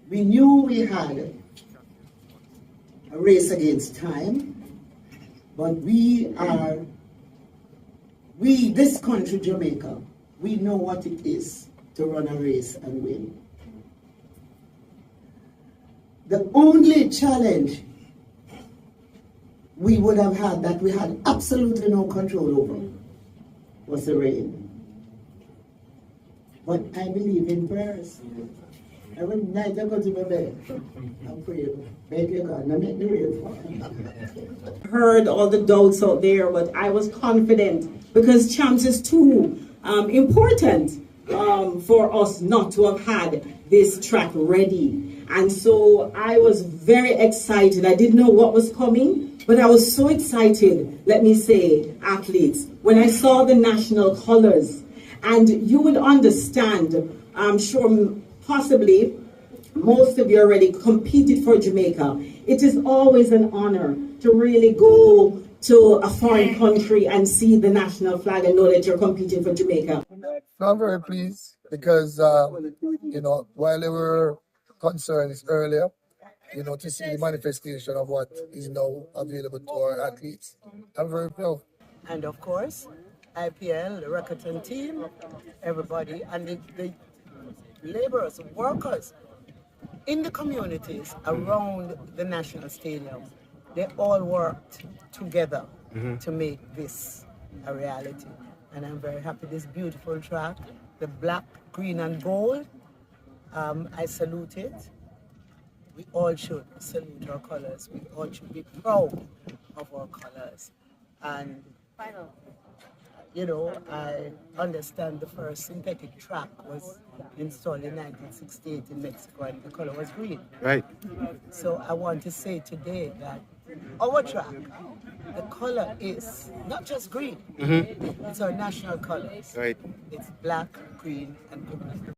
We knew we had a race against time, but this country, Jamaica, we know what it is to run a race and win. The only challenge we would have had that we had absolutely no control over was the rain. But I believe in prayers. Every night I go to my bed and pray, beg your God, now make the rain fall. Heard all the doubts out there, but I was confident because champs is too important for us not to have had this track ready. And so I was very excited. I didn't know what was coming, but I was so excited, let me say, athletes, when I saw the national colors. And you would understand, I'm sure possibly most of you already competed for Jamaica. It is always an honor to really go to a foreign country and see the national flag and know that you're competing for Jamaica. I'm very pleased because, while there were concerns earlier, to see the manifestation of what is now available to our athletes, I'm very proud. And of course, IPL, the Rocketon team, everybody, and the laborers, workers in the communities around the national stadium, they all worked together to make this a reality. And I'm very happy this beautiful track, the black, green and gold, I salute it. We all should salute our colors. We all should be proud of our colors. And I understand the first synthetic track was installed in 1968 in Mexico and the color was green. Right. So I want to say today that our track, the color is not just green, it's our national colors. Right. It's black, green, and blue.